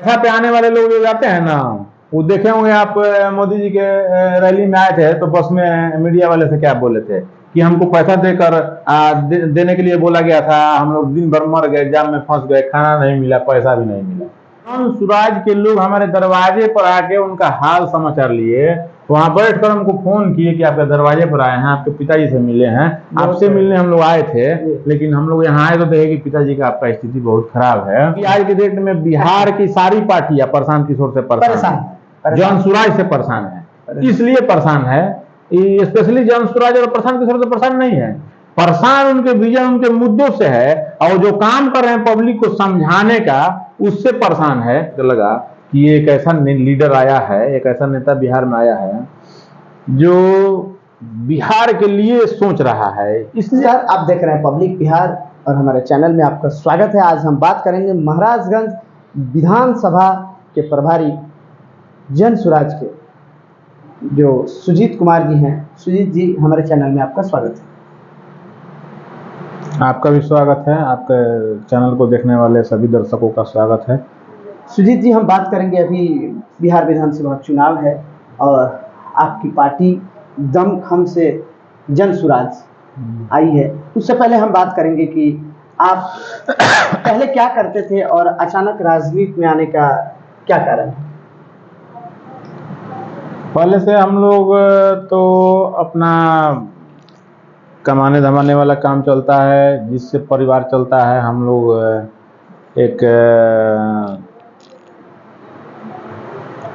यहाँ पे आने वाले लोग जो जाते हैं ना, वो देखे होंगे आप, मोदी जी के रैली में आए थे तो बस में मीडिया वाले से क्या बोले थे कि हमको पैसा देकर देने के लिए बोला गया था, हम लोग दिन भर मर गए, जाम में फंस गए, खाना नहीं मिला, पैसा भी नहीं मिला। जन सुराज के लोग हमारे दरवाजे पर आके उनका हाल समाचार लिए, वहां बैठकर हमको फोन किए कि आपके दरवाजे पर आए हैं, आपके पिताजी से मिले हैं, आपसे मिलने हम लोग आए थे, लेकिन हम लोग यहाँ आए तो देखे कि पिताजी का आपका स्थिति बहुत खराब है। कि आज के डेट में बिहार की सारी पार्टियां प्रशांत किशोर से परेशान है, जन सुराज से परेशान है। इसलिए परेशान है, स्पेशली जन सुराज और प्रशांत किशोर से परेशान नहीं है, परेशान उनके विजन, उनके मुद्दों से है, और जो काम कर रहे हैं पब्लिक को समझाने का, उससे परेशान है। तो लगा कि एक ऐसा लीडर आया है, एक ऐसा नेता बिहार में आया है जो बिहार के लिए सोच रहा है। इसलिए आप देख रहे हैं पब्लिक बिहार और हमारे चैनल में आपका स्वागत है। आज हम बात करेंगे महाराजगंज विधानसभा के प्रभारी जन सुराज के, जो सुजीत कुमार जी हैं। सुजीत जी, हमारे चैनल में आपका स्वागत है। आपका भी स्वागत है, आपके चैनल को देखने वाले सभी दर्शकों का स्वागत है। सुजीत जी, हम बात करेंगे, अभी बिहार विधानसभा चुनाव है और आपकी पार्टी दमखम से जन सुराज आई है। उससे पहले हम बात करेंगे कि आप पहले क्या करते थे और अचानक राजनीति में आने का क्या कारण है? पहले से हम लोग तो अपना कमाने धमाने वाला काम चलता है, जिससे परिवार चलता है। हम लोग एक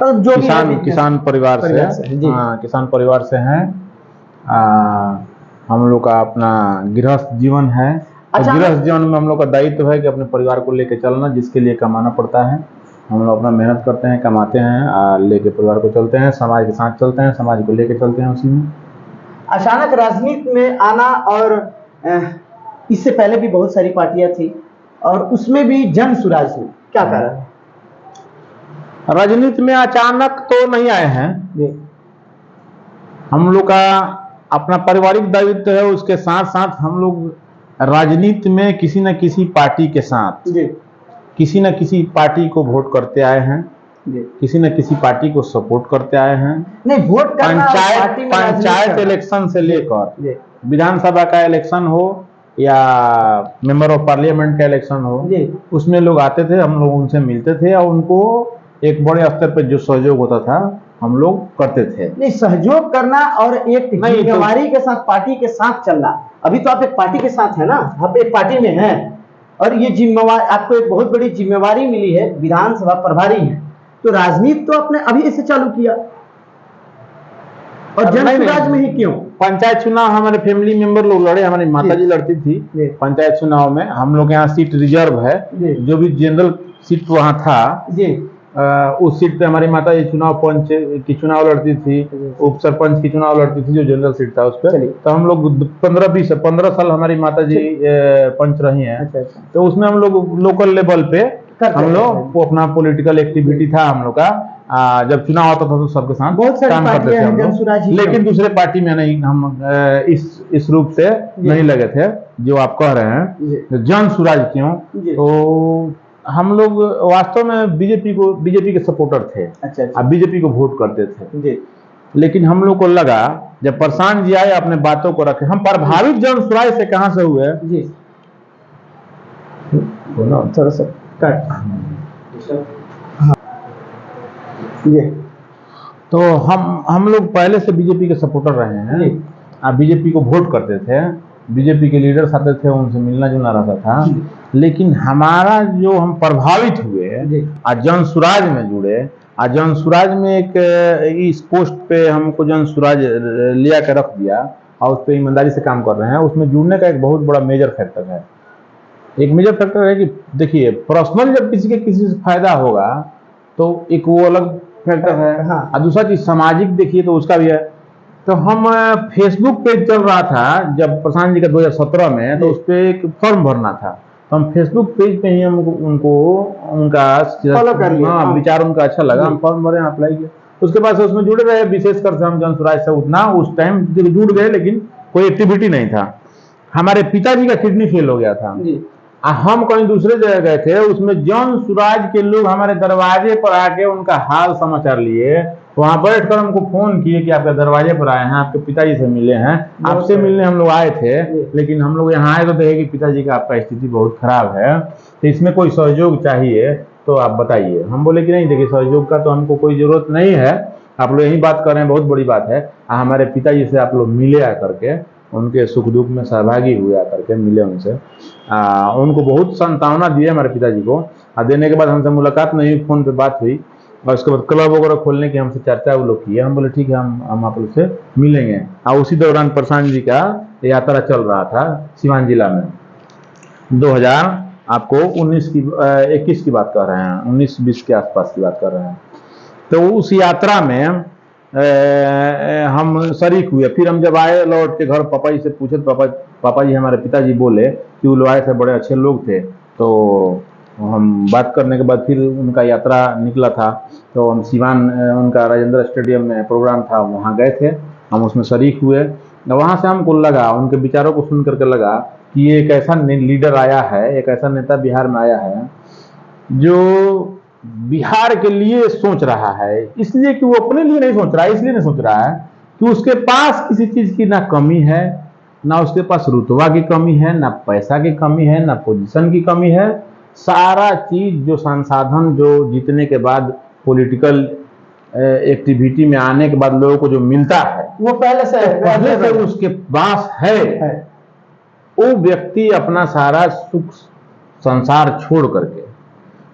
जो किसान परिवार से हाँ, किसान परिवार से हैं। हम लोग का अपना गृहस्थ जीवन है। गृहस्थ जीवन में हम लोग का दायित्व है कि अपने परिवार को लेकर चलना, जिसके लिए कमाना पड़ता है। हम लोग अपना मेहनत करते हैं, कमाते हैं, लेके परिवार को चलते हैं, समाज के साथ चलते हैं, समाज को लेके चलते हैं। उसी में अचानक राजनीति में आना, और इससे पहले भी बहुत सारी पार्टियां थी और उसमें भी जन सुराज है, क्या कारण है? राजनीति में अचानक तो नहीं आए हैं। हम लोग का अपना पारिवारिक दायित्व है, उसके साथ साथ हम लोग राजनीति में किसी न किसी पार्टी के साथ, किसी न किसी पार्टी को वोट करते आए हैं, किसी न किसी पार्टी को सपोर्ट करते आए हैं। नहीं, वोट करना पंचायत इलेक्शन से लेकर विधानसभा का इलेक्शन हो या मेंबर ऑफ पार्लियामेंट का इलेक्शन हो, उसमें लोग आते थे, हम लोग उनसे मिलते थे और उनको एक बड़े स्तर पर जो सहयोग होता था हम लोग करते थे। नहीं, सहयोग करना और एक जिम्मेवारी के साथ, पार्टी के साथ चलना। अभी तो आप एक पार्टी के साथ है ना, आप एक पार्टी में हैं और ये जिम्मेवारी, आपको एक बहुत बड़ी जिम्मेवारी मिली है, विधानसभा प्रभारी है, तो राजनीति तो आपने अभी से चालू किया। और जन सुराज में ही क्यों? पंचायत चुनाव हमारे फैमिली मेंबर लोग लड़े, हमारी माताजी लड़ती थी पंचायत चुनाव में। हम लोग यहाँ सीट रिजर्व है, जो भी जनरल सीट वहाँ था उस सीट पे हमारी माताजी चुनाव पंच की चुनाव लड़ती थी, उप सरपंच की चुनाव लड़ती थी, जो जनरल सीट था उस पर। तो हम लोग 15 साल हमारी माताजी पंच रही हैं। तो उसमें हम लोग लोकल लेवल पे हम लोग को अपना पॉलिटिकल एक्टिविटी था हम लोग का। जब चुनाव आता था तो सबके साथ बहुत काम करते थे हम लोग, लेकिन दूसरे पार्टी में नहीं, हम इस रूप से नहीं लगे थे जो आप कह रहे हैं। जन सुराज क्यों? तो हम लोग वास्तव में बीजेपी के सपोर्टर थे। अच्छा। बीजेपी को वोट करते थे, लेकिन हम लोग को लगा जब प्रशांत जी आए, अपने बातों को रखे। हम प्रभावित जन सुराज से कहां से हुए? थोड़ा सा तो हम लोग पहले से बीजेपी के सपोर्टर रहे हैं, बीजेपी को वोट करते थे, बीजेपी के लीडर्स आते थे, उनसे मिलना जुलना रहता था। लेकिन हमारा जो हम प्रभावित हुए आज जन सुराज में जुड़े, आज जन सुराज में एक इस पोस्ट पे हमको जन सुराज लिया के रख दिया और उस पर ईमानदारी से काम कर रहे हैं। उसमें जुड़ने का एक बहुत बड़ा मेजर फैक्टर है। एक मेजर फैक्टर है कि देखिए, पर्सनल जब किसी से फायदा होगा तो एक वो अलग फैक्टर है। और दूसरा चीज सामाजिक देखिए तो उसका भी है। तो हम फेसबुक पेज चल रहा था जब प्रशांत जी का 2017 में, तो उस पर एक फॉर्म भरना था, तो हम फेसबुक पेज पे ही हम उनको उनका विचार उनका अच्छा लगा, हम फॉर्म भरे, अप्लाई किया। उसके बाद से उसमें जुड़े रहे, विशेषकर से हम जन सुराज से उतना उस टाइम जुड़ गए, लेकिन कोई एक्टिविटी नहीं था। हमारे पिताजी का किडनी फेल हो गया था, हम कहीं दूसरे जगह गए थे, उसमें जन सुराज के लोग हमारे दरवाजे पर आके उनका हाल समाचार लिए, वहां बैठकर हमको फोन किए कि आपके दरवाजे पर आए हैं, आपके पिताजी से मिले हैं, आपसे मिलने हम लोग आए थे, लेकिन हम लोग यहाँ आए तो देखे कि पिताजी का आपका स्थिति बहुत खराब है, तो इसमें कोई सहयोग चाहिए तो आप बताइए। हम बोले कि नहीं, देखिए सहयोग का तो हमको कोई जरूरत नहीं है, आप लोग यही बात कर रहे हैं, बहुत बड़ी बात है, हमारे पिताजी से आप लोग मिले आकर के, उनके सुख दुख में सहभागी हुए आकर के, मिले उनसे, उनको बहुत सांत्वना दिए हमारे पिताजी को। देने के बाद हमसे मुलाकात नहीं हुई, फोन पे बात हुई, और उसके बाद क्लब वगैरह खोलने की हमसे चर्चा वो लोग की। हम बोले ठीक है, हम आप लोग से मिलेंगे। और उसी दौरान प्रशांत जी का यात्रा चल रहा था सिवान जिला में। 2000 आपको 21 की बात कर रहे हैं, 19-20 के आसपास की बात कर रहे हैं। तो उस यात्रा में हम शरीक हुए। फिर हम जब आए लौट के घर, पापा जी से पूछे तो पापा जी हमारे पिताजी बोले कि वो लोग आए थे, बड़े अच्छे लोग थे। तो हम बात करने के बाद फिर उनका यात्रा निकला था, तो हम सिवान, उनका राजेंद्र स्टेडियम में प्रोग्राम था, वहाँ गए थे, हम उसमें शरीक हुए। वहाँ से हमको लगा, उनके विचारों को सुन करके लगा कि एक ऐसा लीडर आया है, एक ऐसा नेता बिहार में आया है जो बिहार के लिए सोच रहा है। इसलिए कि वो अपने लिए नहीं सोच रहा है, इसलिए नहीं सोच रहा है कि उसके पास किसी चीज की ना कमी है, ना उसके पास रुतबा की कमी है, ना पैसा की कमी है, ना पोजीशन की कमी है। सारा चीज जो संसाधन जो जीतने के बाद पॉलिटिकल एक्टिविटी में आने के बाद लोगों को जो मिलता है, वो पहले से उसके पास है। वो व्यक्ति अपना सारा सुख संसार छोड़ करके,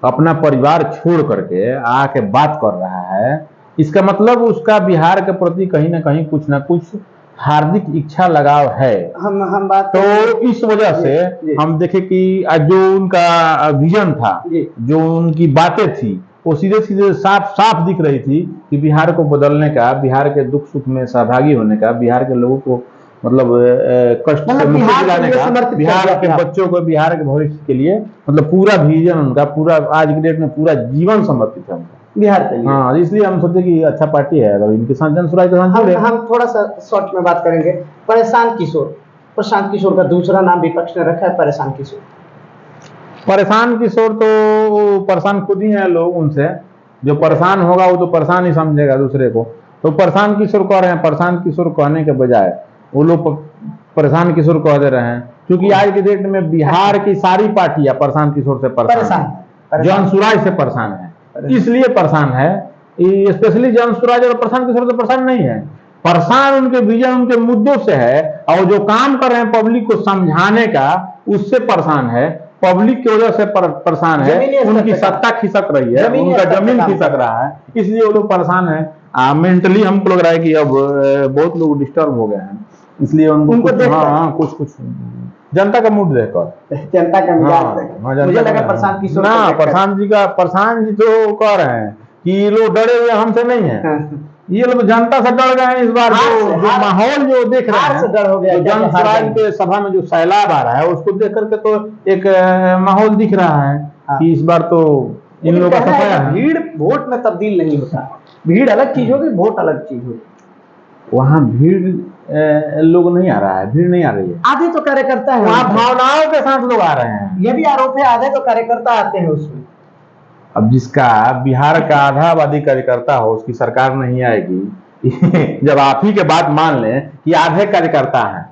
अपना परिवार छोड़ करके आके बात कर रहा है, इसका मतलब उसका बिहार के प्रति कहीं ना कुछ हार्दिक इच्छा लगाव है। हम बात तो इस वजह से हम देखे कि जो उनका विजन था, जो उनकी बातें थी, वो सीधे सीधे साफ साफ दिख रही थी कि बिहार को बदलने का, बिहार के दुख सुख में सहभागी होने का, बिहार के लोगों को मतलब कष्ट से मुक्ति दिलाने का, बिहार के बच्चों को, बिहार के भविष्य के लिए, मतलब पूरा विजन उनका, पूरा आज की डेट में पूरा जीवन समर्पित है उनका बिहार के लिए। हाँ, इसलिए हम सोचे कि अच्छा पार्टी है, अगर इनके साथ जन सुराज के साथ जुड़े। हम थोड़ा सा शॉर्ट में बात करेंगे। परेशान किशोर, प्रशांत किशोर का दूसरा नाम विपक्ष ने रखा है परेशान किशोर। परेशान किशोर तो परेशान खुद ही है लोग उनसे, जो परेशान होगा वो तो परेशान ही समझेगा दूसरे को। तो परेशान किशोर कह रहे हैं, परेशान किशोर कहने के बजाय वो लोग परेशान किशोर कह दे रहे हैं, क्योंकि आज की डेट में बिहार की सारी पार्टियां परेशान किशोर से परेशान है, जन सुराज से परेशान है। इसलिए परेशान है, स्पेशली जन सुराज और प्रशांत किशोर से परेशान नहीं है, परेशान उनके विजन, उनके मुद्दों से है, और जो काम कर रहे हैं पब्लिक को समझाने का, उससे परेशान है, पब्लिक की वजह से परेशान है, उनकी सत्ता खिसक रही है, उनका जमीन खिसक रहा है, इसलिए वो लोग परेशान है। मेंटली हमको लग रहा है कि अब बहुत लोग डिस्टर्ब हो गए हैं, इसलिए उनको कुछ जनता का मूड देखकर, जनता का मुझे लगा प्रशांत किशोर ना, प्रशांत जी तो कह रहे हैं कि ये लोग डरे हुए हमसे नहीं है, ये लोग जनता से डर गए हैं इस बार। जो माहौल जो देख रहे हैं, डर हो गया, जन सुराज के सभा में जो सैलाब आ रहा है, उसको देख करके तो एक माहौल दिख रहा है कि इस बार तो इन लोगों का सफाया है। भीड़ वोट में तब्दील नहीं होता, भीड़ अलग चीज होगी, वोट अलग चीज होगी। वहाँ भीड़ लोग नहीं आ रहा है, भीड़ नहीं आ रही है, आधे तो कार्यकर्ता है, वहाँ भावनाओं के साथ लोग आ रहे हैं। ये भी आरोप है, आधे तो कार्यकर्ता आते हैं उसमें। अब जिसका बिहार का आधा आबादी कार्यकर्ता हो, उसकी सरकार नहीं आएगी। जब आप ही के बात मान लें कि आधे कार्यकर्ता हैं,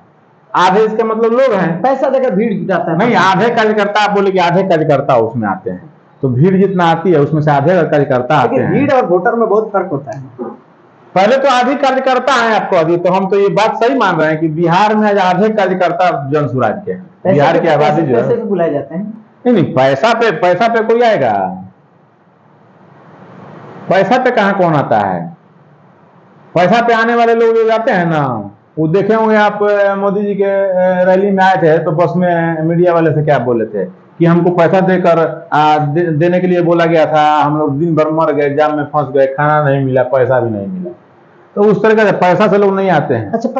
आधे इसके मतलब लोग हैं, पैसा देकर भीड़ जुटाता है। नहीं, आधे कार्यकर्ता, आप बोले कि आधे कार्यकर्ता उसमें आते हैं, तो भीड़ जितना आती है उसमें से आधे कार्यकर्ता आते हैं। भीड़ और वोटर में बहुत फर्क होता है। पहले तो आधे कार्यकर्ता है आपको अभी, तो हम तो ये बात सही मान रहे हैं कि बिहार में आज आधे कार्यकर्ता जन सुराज के हैं, बिहार की आबादी जो है। पैसे भी बुलाए जाते हैं। नहीं, पैसा पे कोई आएगा, पैसा पे कहाँ कौन आता है? पैसा पे आने वाले लोग जो जाते हैं ना, वो देखे होंगे आप, मोदी जी के रैली में आए थे, तो बस में मीडिया वाले से क्या बोले थे कि हमको पैसा देकर देने के लिए बोला गया था, हम लोग दिन भर मर गए, जाम में फंस गए, खाना नहीं मिला, पैसा भी नहीं मिला। तो उस तरह का पैसा से लोग नहीं आते हैं। अच्छा।